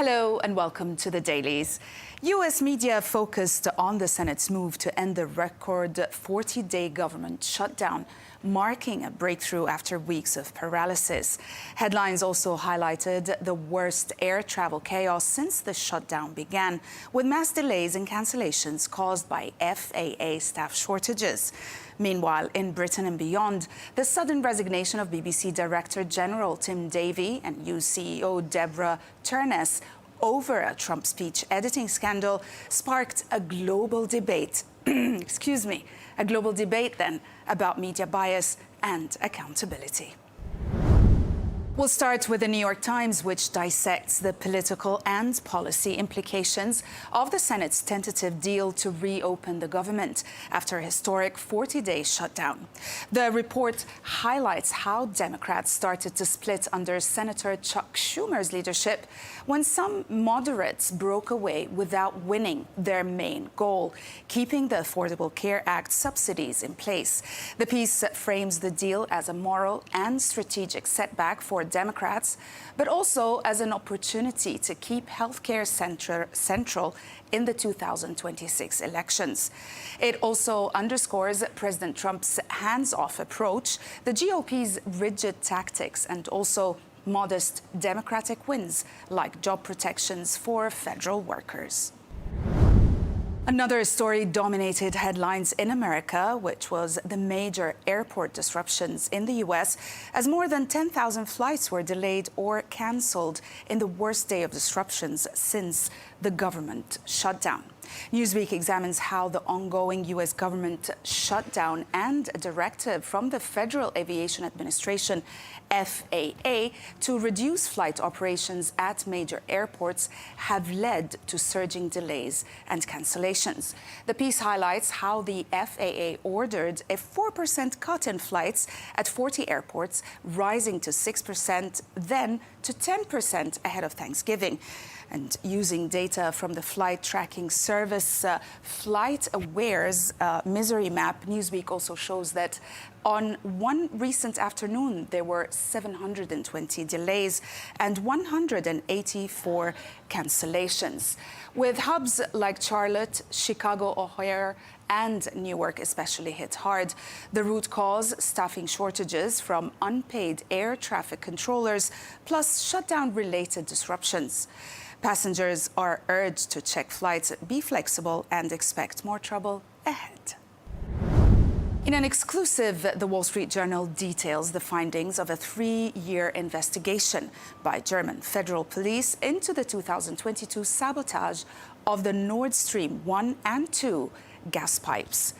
Hello and welcome to the Dailies. U.S. media focused on the Senate's move to end the record 40-day government shutdown, marking a breakthrough after weeks of paralysis. Headlines also highlighted the worst air travel chaos since the shutdown began, with mass delays and cancellations caused by FAA staff shortages. Meanwhile, in Britain and beyond, the sudden resignation of BBC Director General Tim Davie and new CEO Deborah Turness over a Trump speech editing scandal sparked a global debate. A global debate then about media bias and accountability. We'll start with the New York Times, which dissects the political and policy implications of the Senate's tentative deal to reopen the government after a historic 40-day shutdown. The report highlights how Democrats started to split under Senator Chuck Schumer's leadership when some moderates broke away without winning their main goal, keeping the Affordable Care Act subsidies in place. The piece frames the deal as a moral and strategic setback for Democrats, but also as an opportunity to keep healthcare central in the 2026 elections. It also underscores President Trump's hands-off approach, the GOP's rigid tactics, and also modest Democratic wins like job protections for federal workers. Another story dominated headlines in America, which was the major airport disruptions in the U.S., as more than 10,000 flights were delayed or cancelled in the worst day of disruptions since the government shutdown. Newsweek examines how the ongoing U.S. government shutdown and a directive from the Federal Aviation Administration, FAA, to reduce flight operations at major airports have led to surging delays and cancellations. The piece highlights how the FAA ordered a 4% cut in flights at 40 airports, rising to 6%, then to 10% ahead of Thanksgiving. And using data from the flight tracking service FlightAware's misery map, Newsweek also shows that on one recent afternoon, there were 720 delays and 184 cancellations. With hubs like Charlotte, Chicago, O'Hare, and Newark especially hit hard. The root cause, staffing shortages from unpaid air traffic controllers, plus shutdown-related disruptions. Passengers are urged to check flights, be flexible, and expect more trouble ahead. In an exclusive, the Wall Street Journal details the findings of a 3-year investigation by German federal police into the 2022 sabotage of the Nord Stream 1 and 2 gas pipes.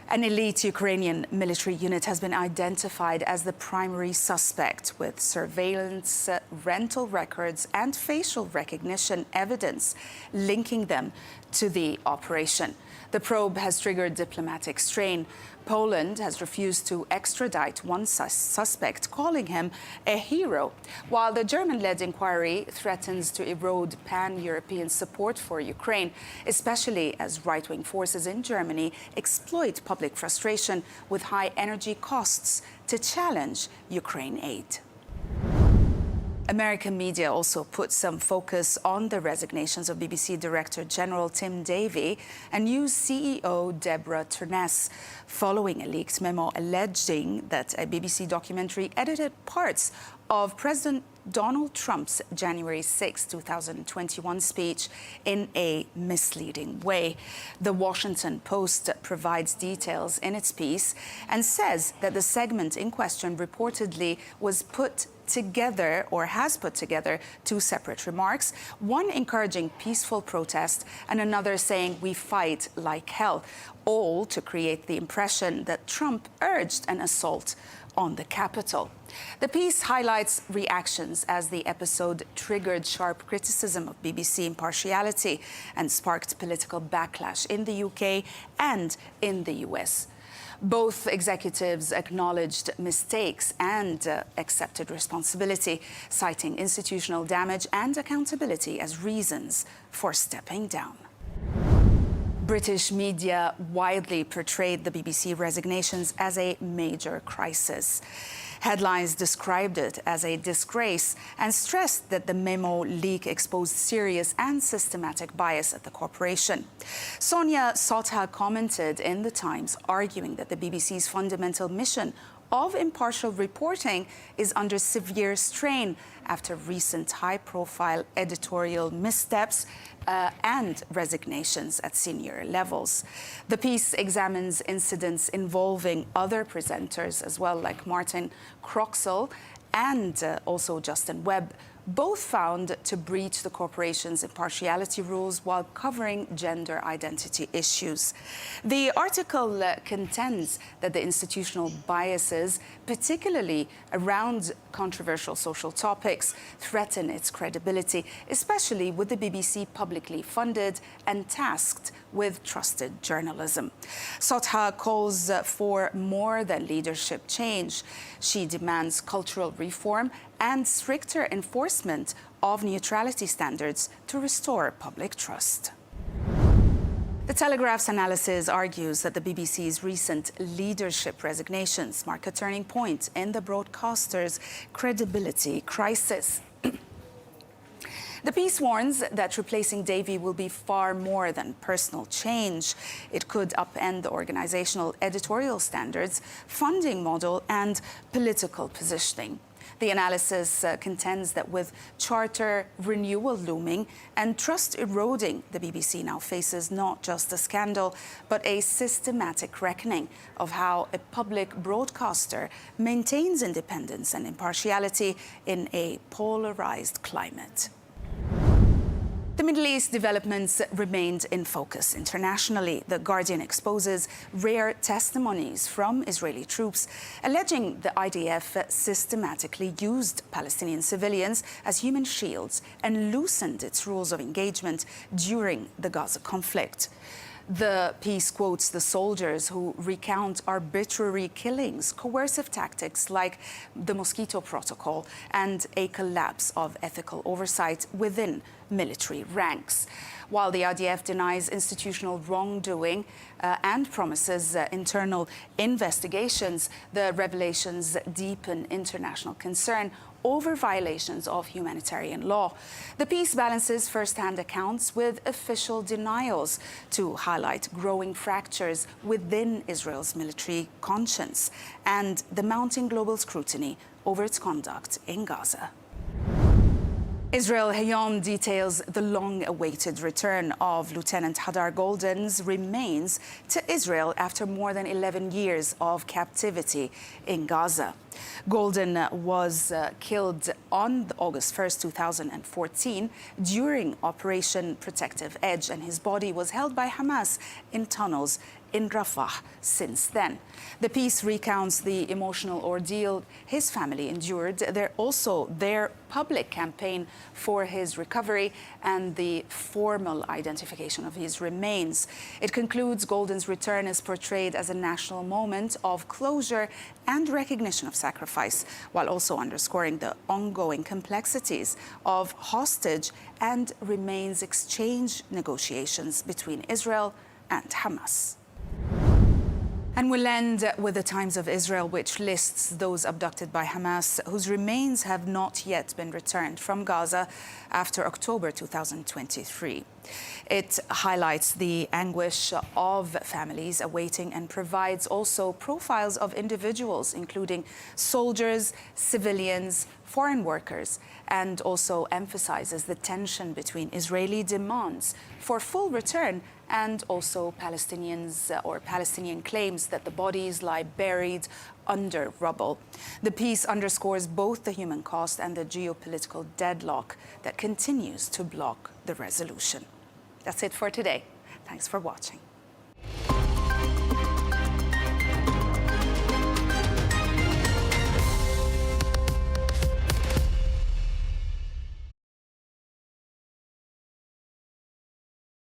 An elite Ukrainian military unit has been identified as the primary suspect, with surveillance, rental records, and facial recognition evidence linking them to the operation. The probe has triggered diplomatic strain. Poland has refused to extradite one suspect, calling him a hero, while the German-led inquiry threatens to erode pan-European support for Ukraine, especially as right-wing forces in Germany exploit public frustration with high energy costs to challenge Ukraine aid. American media also put some focus on the resignations of BBC Director General Tim Davie and new CEO Deborah Turness, following a leaked memo alleging that a BBC documentary edited parts of President Donald Trump's January 6, 2021 speech in a misleading way. The Washington Post provides details in its piece and says that the segment in question reportedly was put together or has put together two separate remarks, one encouraging peaceful protest and another saying we fight like hell, all to create the impression that Trump urged an assault on the Capitol. The piece highlights reactions as the episode triggered sharp criticism of BBC impartiality and sparked political backlash in the UK and in the US. Both executives acknowledged mistakes and accepted responsibility, citing institutional damage and accountability as reasons for stepping down. British media widely portrayed the BBC resignations as a major crisis. Headlines described it as a disgrace and stressed that the memo leak exposed serious and systematic bias at the corporation. Sonia Sotha commented in The Times, arguing that the BBC's fundamental mission of impartial reporting is under severe strain after recent high-profile editorial missteps and resignations at senior levels. The piece examines incidents involving other presenters as well, like Martin Croxall and also Justin Webb, both found to breach the corporation's impartiality rules while covering gender identity issues. The article contends that the institutional biases, particularly around controversial social topics, threaten its credibility, especially with the BBC publicly funded and tasked with trusted journalism. Sotha calls for more than leadership change. She demands cultural reform and stricter enforcement of neutrality standards to restore public trust. The Telegraph's analysis argues that the BBC's recent leadership resignations mark a turning point in the broadcaster's credibility crisis. The piece warns that replacing Davie will be far more than personal change. It could upend the organizational editorial standards, funding model, and political positioning. The analysis contends that with charter renewal looming and trust eroding, the BBC now faces not just a scandal, but a systematic reckoning of how a public broadcaster maintains independence and impartiality in a polarized climate. The Middle East developments remained in focus internationally. The Guardian exposes rare testimonies from Israeli troops alleging the IDF systematically used Palestinian civilians as human shields and loosened its rules of engagement during the Gaza conflict. The piece quotes the soldiers who recount arbitrary killings, coercive tactics like the Mosquito Protocol, and a collapse of ethical oversight within military ranks. While the IDF denies institutional wrongdoing and promises internal investigations, the revelations deepen international concern over violations of humanitarian law. The piece balances first-hand accounts with official denials to highlight growing fractures within Israel's military conscience and the mounting global scrutiny over its conduct in Gaza. Israel Hayom details the long-awaited return of Lieutenant Hadar Golden's remains to Israel after more than 11 years of captivity in Gaza. Golden was killed on August 1st, 2014 during Operation Protective Edge, and his body was held by Hamas in tunnels in Rafah since then. The piece recounts the emotional ordeal his family endured. Their public campaign for his recovery and the formal identification of his remains. It concludes Golden's return is portrayed as a national moment of closure and recognition of sacrifice, while also underscoring the ongoing complexities of hostage and remains exchange negotiations between Israel and Hamas. And we'll end with the Times of Israel, which lists those abducted by Hamas whose remains have not yet been returned from Gaza after October 2023. It highlights the anguish of families awaiting and provides also profiles of individuals, including soldiers, civilians, foreign workers, and also emphasizes the tension between Israeli demands for full return and also Palestinian claims that the bodies lie buried under rubble. The piece underscores both the human cost and the geopolitical deadlock that continues to block the resolution. That's it for today. Thanks for watching.